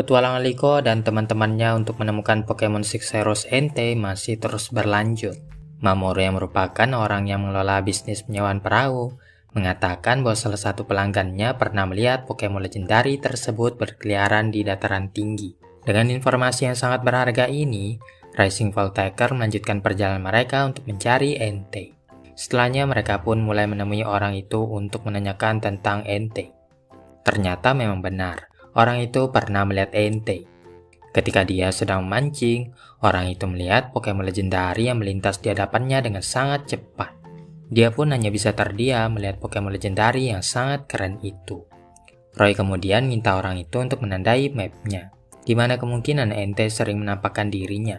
Petualangan Liko dan teman-temannya untuk menemukan Pokemon Six Heroes Entei masih terus berlanjut. Mamoru yang merupakan orang yang mengelola bisnis penyewaan perahu, mengatakan bahwa salah satu pelanggannya pernah melihat Pokemon legendari tersebut berkeliaran di dataran tinggi. Dengan informasi yang sangat berharga ini, Rising Voltaker melanjutkan perjalanan mereka untuk mencari Entei. Setelahnya mereka pun mulai menemui orang itu untuk menanyakan tentang Entei. Ternyata memang benar. Orang itu pernah melihat Entei. Ketika dia sedang memancing, orang itu melihat Pokemon legendari yang melintas di hadapannya dengan sangat cepat. Dia pun hanya bisa terdiam melihat Pokemon legendari yang sangat keren itu. Roy kemudian minta orang itu untuk menandai mapnya, di mana kemungkinan Entei sering menampakkan dirinya,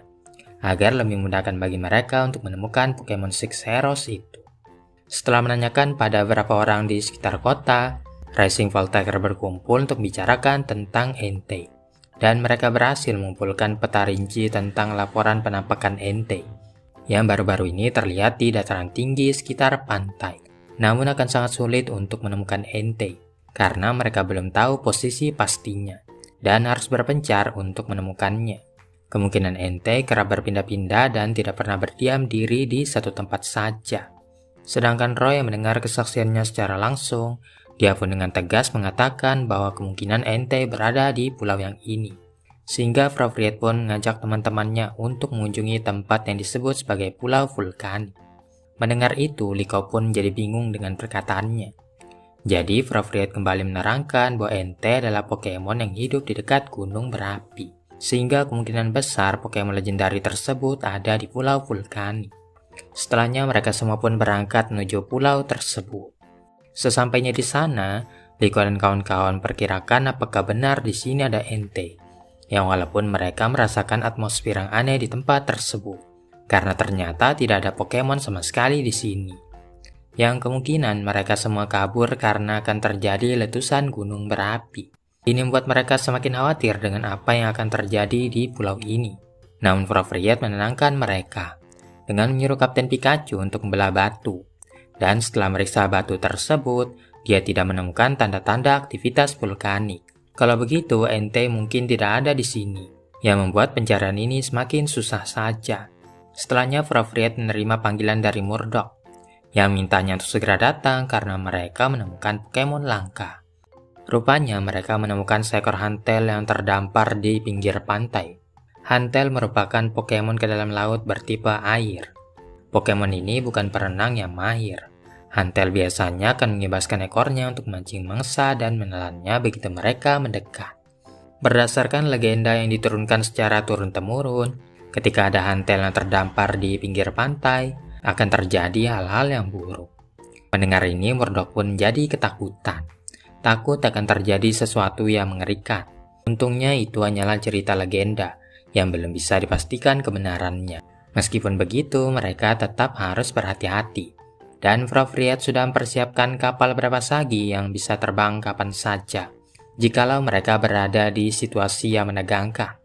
agar lebih memudahkan bagi mereka untuk menemukan Pokemon Six Heroes itu. Setelah menanyakan pada beberapa orang di sekitar kota, Rising Voltaker berkumpul untuk membicarakan tentang Entei, dan mereka berhasil mengumpulkan peta rinci tentang laporan penampakan Entei, yang baru-baru ini terlihat di dataran tinggi sekitar pantai. Namun akan sangat sulit untuk menemukan Entei, karena mereka belum tahu posisi pastinya, dan harus berpencar untuk menemukannya. Kemungkinan Entei kerap berpindah-pindah dan tidak pernah berdiam diri di satu tempat saja. Sedangkan Roy yang mendengar kesaksiannya secara langsung, dia pun dengan tegas mengatakan bahwa kemungkinan Entei berada di pulau yang ini. Sehingga Frostriate pun mengajak teman-temannya untuk mengunjungi tempat yang disebut sebagai Pulau Vulkanik. Mendengar itu, Liko pun jadi bingung dengan perkataannya. Jadi Frostriate kembali menerangkan bahwa Entei adalah Pokemon yang hidup di dekat gunung berapi. Sehingga kemungkinan besar Pokemon legendari tersebut ada di Pulau Vulkanik. Setelahnya mereka semua pun berangkat menuju pulau tersebut. Sesampainya di sana, Liko dan kawan-kawan perkirakan apakah benar di sini ada Entei, yang walaupun mereka merasakan atmosfer yang aneh di tempat tersebut, karena ternyata tidak ada Pokemon sama sekali di sini. Yang kemungkinan mereka semua kabur karena akan terjadi letusan gunung berapi. Ini membuat mereka semakin khawatir dengan apa yang akan terjadi di pulau ini. Namun Frostriate menenangkan mereka dengan menyuruh Kapten Pikachu untuk membelah batu. Dan setelah meriksa batu tersebut, dia tidak menemukan tanda-tanda aktivitas vulkanik. Kalau begitu, Entei mungkin tidak ada di sini, yang membuat pencarian ini semakin susah saja. Setelahnya, Frostriate menerima panggilan dari Murdoch, yang mintanya untuk segera datang karena mereka menemukan Pokemon langka. Rupanya mereka menemukan seekor Huntail yang terdampar di pinggir pantai. Huntail merupakan Pokemon ke dalam laut bertipe air. Pokemon ini bukan perenang yang mahir. Huntail biasanya akan mengibaskan ekornya untuk memancing mangsa dan menelannya begitu mereka mendekat. Berdasarkan legenda yang diturunkan secara turun-temurun, ketika ada Huntail yang terdampar di pinggir pantai, akan terjadi hal-hal yang buruk. Mendengar ini, Murdoch pun jadi ketakutan. Takut akan terjadi sesuatu yang mengerikan. Untungnya itu hanyalah cerita legenda yang belum bisa dipastikan kebenarannya. Meskipun begitu, mereka tetap harus berhati-hati. Dan Frostriate sudah mempersiapkan kapal berapa sagi yang bisa terbang kapan saja, jikalau mereka berada di situasi yang menegangkan.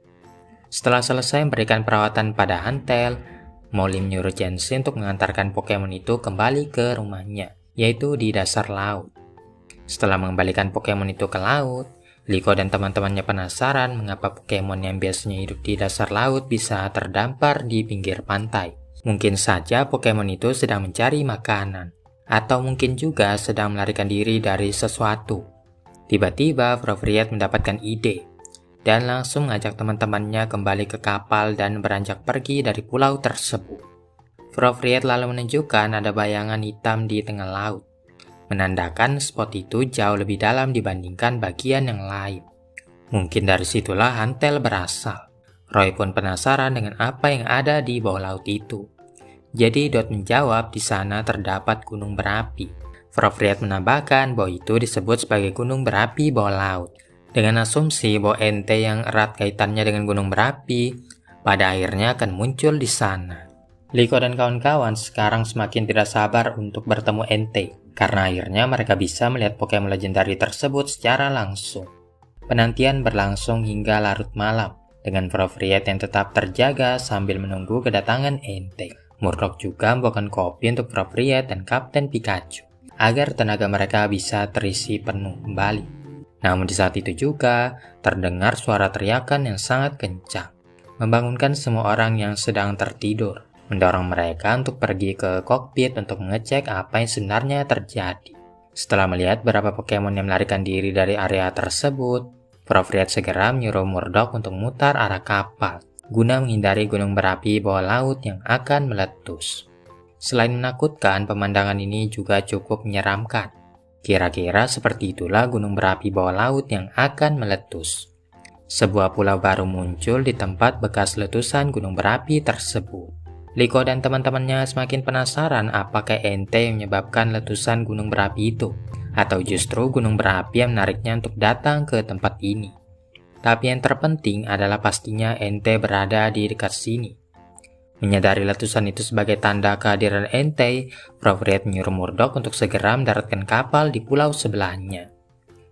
Setelah selesai memberikan perawatan pada Huntail, Molly menyuruh Chansey untuk mengantarkan Pokemon itu kembali ke rumahnya, yaitu di dasar laut. Setelah mengembalikan Pokemon itu ke laut, Liko dan teman-temannya penasaran mengapa Pokemon yang biasanya hidup di dasar laut bisa terdampar di pinggir pantai. Mungkin saja Pokemon itu sedang mencari makanan, atau mungkin juga sedang melarikan diri dari sesuatu. Tiba-tiba Frostriate mendapatkan ide, dan langsung mengajak teman-temannya kembali ke kapal dan beranjak pergi dari pulau tersebut. Frostriate lalu menunjukkan ada bayangan hitam di tengah laut, menandakan spot itu jauh lebih dalam dibandingkan bagian yang lain. Mungkin dari situlah Huntail berasal. Roy pun penasaran dengan apa yang ada di bawah laut itu. Jadi Dot menjawab di sana terdapat gunung berapi. Frostriate menambahkan bahwa itu disebut sebagai gunung berapi bawah laut, dengan asumsi bahwa Entei yang erat kaitannya dengan gunung berapi pada akhirnya akan muncul di sana. Liko dan kawan-kawan sekarang semakin tidak sabar untuk bertemu Entei, karena akhirnya mereka bisa melihat Pokemon legendari tersebut secara langsung. Penantian berlangsung hingga larut malam, dengan Frostriate yang tetap terjaga sambil menunggu kedatangan Entei. Murdoch juga membawakan kopi untuk Frostriate dan Kapten Pikachu, agar tenaga mereka bisa terisi penuh kembali. Namun di saat itu juga, terdengar suara teriakan yang sangat kencang, membangunkan semua orang yang sedang tertidur, mendorong mereka untuk pergi ke kokpit untuk mengecek apa yang sebenarnya terjadi. Setelah melihat beberapa Pokemon yang melarikan diri dari area tersebut, Prof. Red segera menyuruh Murdoch untuk memutar arah kapal, guna menghindari gunung berapi bawah laut yang akan meletus. Selain menakutkan, pemandangan ini juga cukup menyeramkan. Kira-kira seperti itulah gunung berapi bawah laut yang akan meletus. Sebuah pulau baru muncul di tempat bekas letusan gunung berapi tersebut. Liko dan teman-temannya semakin penasaran apakah Entei yang menyebabkan letusan gunung berapi itu, atau justru gunung berapi yang menariknya untuk datang ke tempat ini. Tapi yang terpenting adalah pastinya Entei berada di dekat sini. Menyadari letusan itu sebagai tanda kehadiran Entei, Prof. Red menyuruh Murdoch untuk segera mendaratkan kapal di pulau sebelahnya.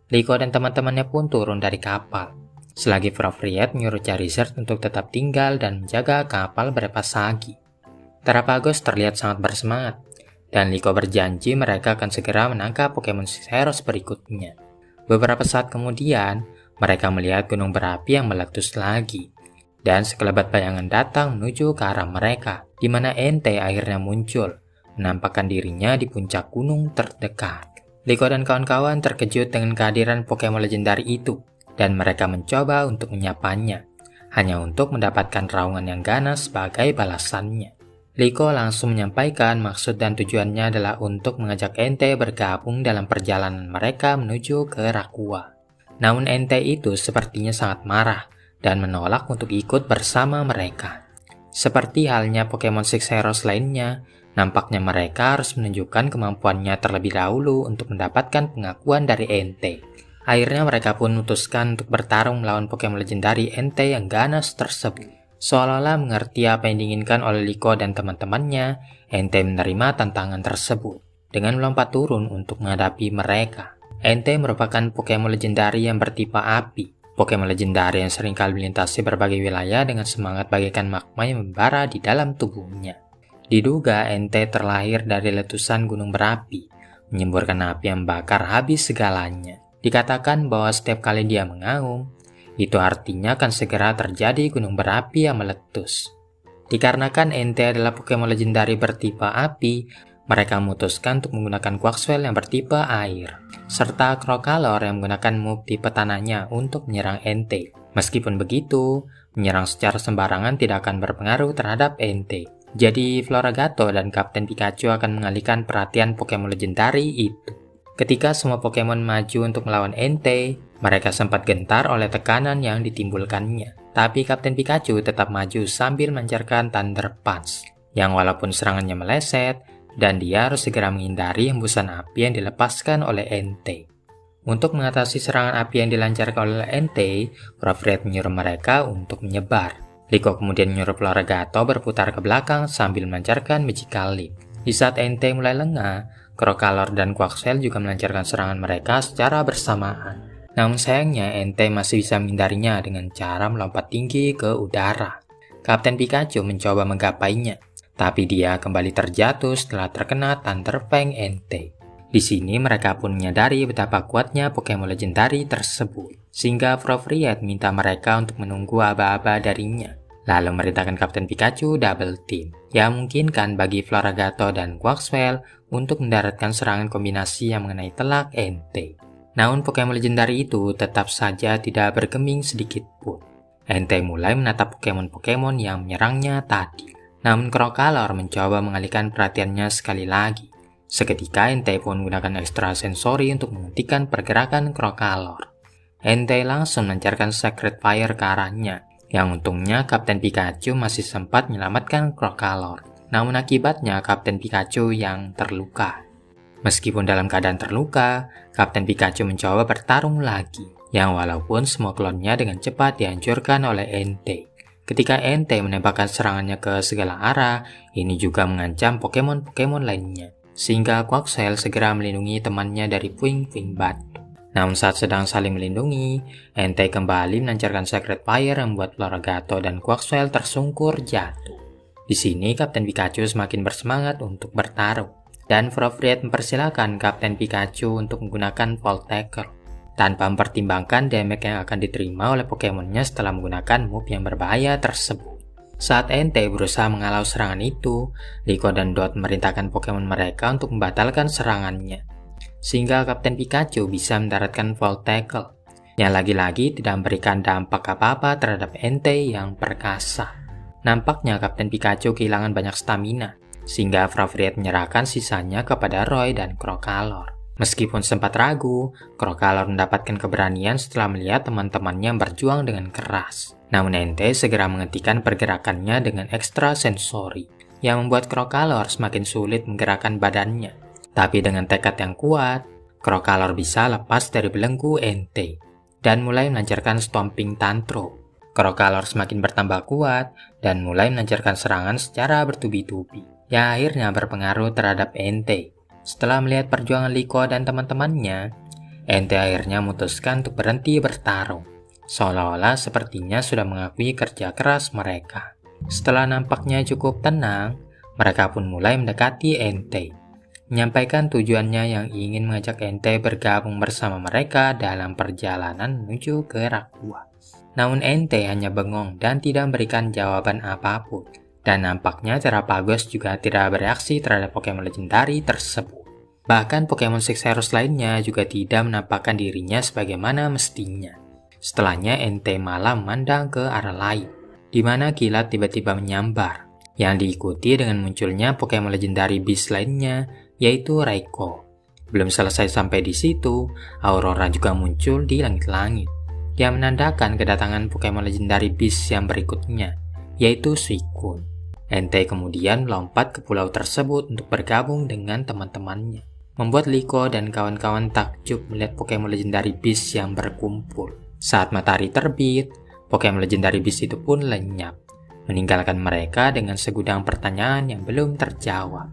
Liko dan teman-temannya pun turun dari kapal. Selagi Prof. Red menyuruh Charizard untuk tetap tinggal dan menjaga kapal berpasagi. Terapagos terlihat sangat bersemangat, dan Liko berjanji mereka akan segera menangkap Pokemon Xeros berikutnya. Beberapa saat kemudian, mereka melihat gunung berapi yang meletus lagi. Dan sekelebat bayangan datang menuju ke arah mereka, di mana Entei akhirnya muncul, menampakkan dirinya di puncak gunung terdekat. Liko dan kawan-kawan terkejut dengan kehadiran Pokemon legendaris itu, dan mereka mencoba untuk menyapanya, hanya untuk mendapatkan raungan yang ganas sebagai balasannya. Liko langsung menyampaikan maksud dan tujuannya adalah untuk mengajak Entei bergabung dalam perjalanan mereka menuju ke Rakua. Namun Entei itu sepertinya sangat marah, dan menolak untuk ikut bersama mereka. Seperti halnya Pokemon Xeros lainnya, nampaknya mereka harus menunjukkan kemampuannya terlebih dahulu untuk mendapatkan pengakuan dari Entei. Akhirnya mereka pun memutuskan untuk bertarung melawan Pokemon legendaris Entei yang ganas tersebut. Seolah-olah mengerti apa yang diinginkan oleh Liko dan teman-temannya, Entei menerima tantangan tersebut dengan melompat turun untuk menghadapi mereka. Entei merupakan Pokemon legendaris yang bertipe api. Pokemon legendaris yang seringkali melintasi berbagai wilayah dengan semangat bagaikan magma yang membara di dalam tubuhnya. Diduga Entei terlahir dari letusan gunung berapi, menyemburkan api yang membakar habis segalanya. Dikatakan bahwa setiap kali dia mengaum, itu artinya akan segera terjadi gunung berapi yang meletus. Dikarenakan Entei adalah Pokemon legendaris bertipe api, mereka memutuskan untuk menggunakan Quaxwell yang bertipe air, serta Crocalor yang menggunakan move tipe tanahnya untuk menyerang Entei. Meskipun begitu, menyerang secara sembarangan tidak akan berpengaruh terhadap Entei. Jadi Floragato dan Kapten Pikachu akan mengalihkan perhatian Pokemon legendaris itu. Ketika semua Pokemon maju untuk melawan Entei, mereka sempat gentar oleh tekanan yang ditimbulkannya. Tapi Kapten Pikachu tetap maju sambil melancarkan Thunder Punch, yang walaupun serangannya meleset, dan dia harus segera menghindari hembusan api yang dilepaskan oleh Entei. Untuk mengatasi serangan api yang dilancarkan oleh Entei, Prof. Red menyuruh mereka untuk menyebar. Liko kemudian menyuruh Floragato berputar ke belakang sambil melancarkan Magical Leap. Di saat Entei mulai lengah, Crocalor dan Quaxwell juga melancarkan serangan mereka secara bersamaan. Namun sayangnya Entei masih bisa menghindarinya dengan cara melompat tinggi ke udara. Kapten Pikachu mencoba menggapainya, tapi dia kembali terjatuh setelah terkena Thunder Fang Entei. Di sini mereka pun menyadari betapa kuatnya Pokemon legendaris tersebut, sehingga Prof. Red minta mereka untuk menunggu aba-aba darinya, lalu merintahkan Kapten Pikachu double team, yang memungkinkan bagi Floragato dan Quaxwell untuk mendaratkan serangan kombinasi yang mengenai telak Entei. Namun Pokemon legendaris itu tetap saja tidak bergeming sedikit pun. Entei mulai menatap Pokemon-Pokemon yang menyerangnya tadi. Namun Crocalor mencoba mengalihkan perhatiannya sekali lagi. Seketika Entei pun menggunakan ekstra sensori untuk menghentikan pergerakan Crocalor. Entei langsung melancarkan Sacred Fire ke arahnya, yang untungnya Kapten Pikachu masih sempat menyelamatkan Crocalor. Namun akibatnya Kapten Pikachu yang terluka. Meskipun dalam keadaan terluka, Kapten Pikachu mencoba bertarung lagi, yang walaupun semua klonnya dengan cepat dihancurkan oleh Entei. Ketika Entei menembakkan serangannya ke segala arah, ini juga mengancam Pokemon-Pokemon lainnya, sehingga Quaxwell segera melindungi temannya dari puing-puing batu. Namun saat sedang saling melindungi, Entei kembali melancarkan Sacred Fire yang membuat Floragato dan Quaxwell tersungkur jatuh. Di sini Kapten Pikachu semakin bersemangat untuk bertarung, dan Prof. Red mempersilahkan Kapten Pikachu untuk menggunakan Volt Tackle. tanpa mempertimbangkan damage yang akan diterima oleh Pokemonnya setelah menggunakan move yang berbahaya tersebut. Saat Entei berusaha mengalau serangan itu, Liko dan Dot memerintahkan Pokemon mereka untuk membatalkan serangannya, sehingga Kapten Pikachu bisa mendaratkan Volt Tackle, yang lagi-lagi tidak memberikan dampak apa-apa terhadap Entei yang perkasa. Nampaknya Kapten Pikachu kehilangan banyak stamina, sehingga Fravriet menyerahkan sisanya kepada Roy dan Crocalor. Meskipun sempat ragu, Crocalor mendapatkan keberanian setelah melihat teman-temannya berjuang dengan keras. Namun Entei segera menghentikan pergerakannya dengan ekstra sensori, yang membuat Crocalor semakin sulit menggerakkan badannya. Tapi dengan tekad yang kuat, Crocalor bisa lepas dari belenggu Entei dan mulai melancarkan Stomping Tantrum. Crocalor semakin bertambah kuat dan mulai melancarkan serangan secara bertubi-tubi, yang akhirnya berpengaruh terhadap Entei. Setelah melihat perjuangan Liko dan teman-temannya, Entei akhirnya memutuskan untuk berhenti bertarung, seolah-olah sepertinya sudah mengakui kerja keras mereka. Setelah nampaknya cukup tenang, mereka pun mulai mendekati Entei, menyampaikan tujuannya yang ingin mengajak Entei bergabung bersama mereka dalam perjalanan menuju ke Rakua. Namun Entei hanya bengong dan tidak memberikan jawaban apapun. Dan nampaknya Terapagos juga tidak bereaksi terhadap Pokemon legendari tersebut. Bahkan Pokemon Sixerus lainnya juga tidak menampakkan dirinya sebagaimana mestinya. Setelahnya Entei malah memandang ke arah lain, di mana kilat tiba-tiba menyambar, yang diikuti dengan munculnya Pokemon legendari Beast lainnya, yaitu Raikou. Belum selesai sampai di situ, Aurora juga muncul di langit-langit, yang menandakan kedatangan Pokemon legendari Beast yang berikutnya, yaitu Suicune. Entei kemudian melompat ke pulau tersebut untuk bergabung dengan teman-temannya, membuat Liko dan kawan-kawan takjub melihat Pokemon legendari Beast yang berkumpul. Saat matahari terbit, Pokemon legendari Beast itu pun lenyap, meninggalkan mereka dengan segudang pertanyaan yang belum terjawab.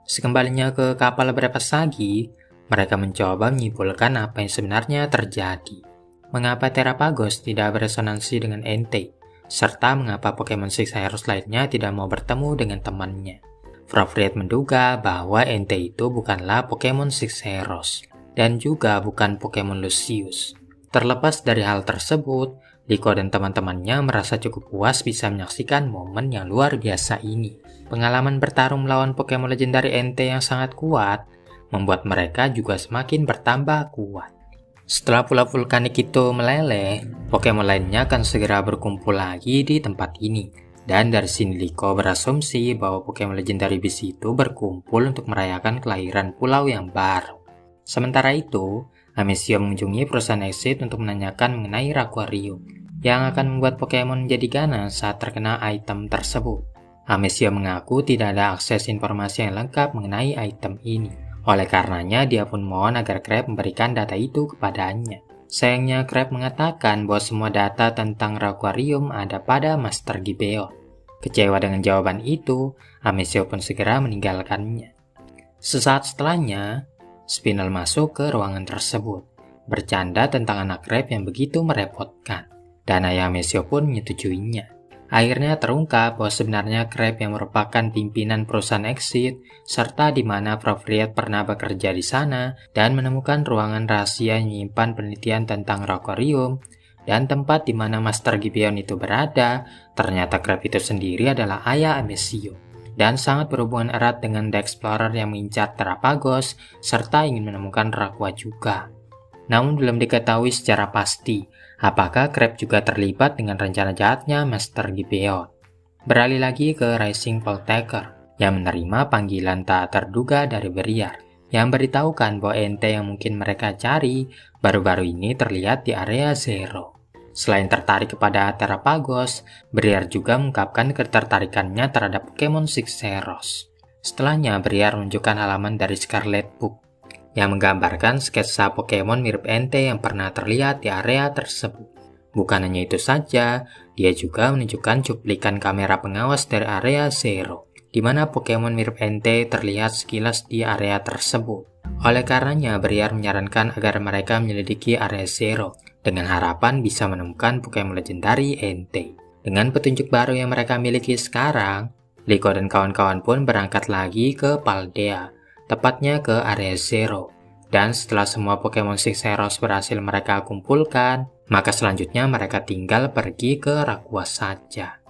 Sekembalinya ke kapal Berepasagi, mereka mencoba menyimpulkan apa yang sebenarnya terjadi. Mengapa Terapagos tidak beresonansi dengan Entei, serta mengapa Pokemon Sixerus lainnya tidak mau bertemu dengan temannya. Fravriet menduga bahwa Entei itu bukanlah Pokemon Sixerus, dan juga bukan Pokemon Lucius. Terlepas dari hal tersebut, Liko dan teman-temannya merasa cukup puas bisa menyaksikan momen yang luar biasa ini. Pengalaman bertarung melawan Pokemon legendari Entei yang sangat kuat, membuat mereka juga semakin bertambah kuat. Setelah pulau vulkanik itu meleleh, Pokemon lainnya akan segera berkumpul lagi di tempat ini. Dan dari sini Liko berasumsi bahwa Pokemon legendary Beast itu berkumpul untuk merayakan kelahiran pulau yang baru. Sementara itu, Amesio mengunjungi perusahaan Exit untuk menanyakan mengenai Raquarium, yang akan membuat Pokemon menjadi ganas saat terkena item tersebut. Amesio mengaku tidak ada akses informasi yang lengkap mengenai item ini. Oleh karenanya, dia pun mohon agar Crab memberikan data itu kepadanya. Sayangnya, Crab mengatakan bahwa semua data tentang Raquarium ada pada Master Gibeon. Kecewa dengan jawaban itu, Amesio pun segera meninggalkannya. Sesaat setelahnya, Spinel masuk ke ruangan tersebut, bercanda tentang anak Crab yang begitu merepotkan, dan ayah Amesio pun menyetujuinya. Akhirnya terungkap bahwa sebenarnya Crab yang merupakan pimpinan perusahaan Exit, serta di mana Fravriet pernah bekerja di sana dan menemukan ruangan rahasia yang menyimpan penelitian tentang Raquarium, dan tempat di mana Master Gibeon itu berada. Ternyata Crab itu sendiri adalah ayah Amesio, dan sangat berhubungan erat dengan The Explorer yang mengincar Terapagos, serta ingin menemukan Rakua juga. Namun belum diketahui secara pasti apakah Crab juga terlibat dengan rencana jahatnya Master Gibeon. Beralih lagi ke Rising Voltaker yang menerima panggilan tak terduga dari Briar, yang beritahukan bahwa Entei yang mungkin mereka cari baru-baru ini terlihat di area Zero. Selain tertarik kepada Terapagos, Briar juga mengungkapkan ketertarikannya terhadap Pokemon Sixerus. Setelahnya, Briar menunjukkan halaman dari Scarlet Book yang menggambarkan sketsa Pokemon mirip Entei yang pernah terlihat di area tersebut. Bukan hanya itu saja, dia juga menunjukkan cuplikan kamera pengawas dari area Zero, di mana Pokemon mirip Entei terlihat sekilas di area tersebut. Oleh karenanya, Briar menyarankan agar mereka menyelidiki area Zero, dengan harapan bisa menemukan Pokemon legendari Entei. Dengan petunjuk baru yang mereka miliki sekarang, Liko dan kawan-kawan pun berangkat lagi ke Paldea, tepatnya ke area Zero, Dan setelah semua Pokemon Six Heroes berhasil mereka kumpulkan, maka selanjutnya mereka tinggal pergi ke Raqwas saja.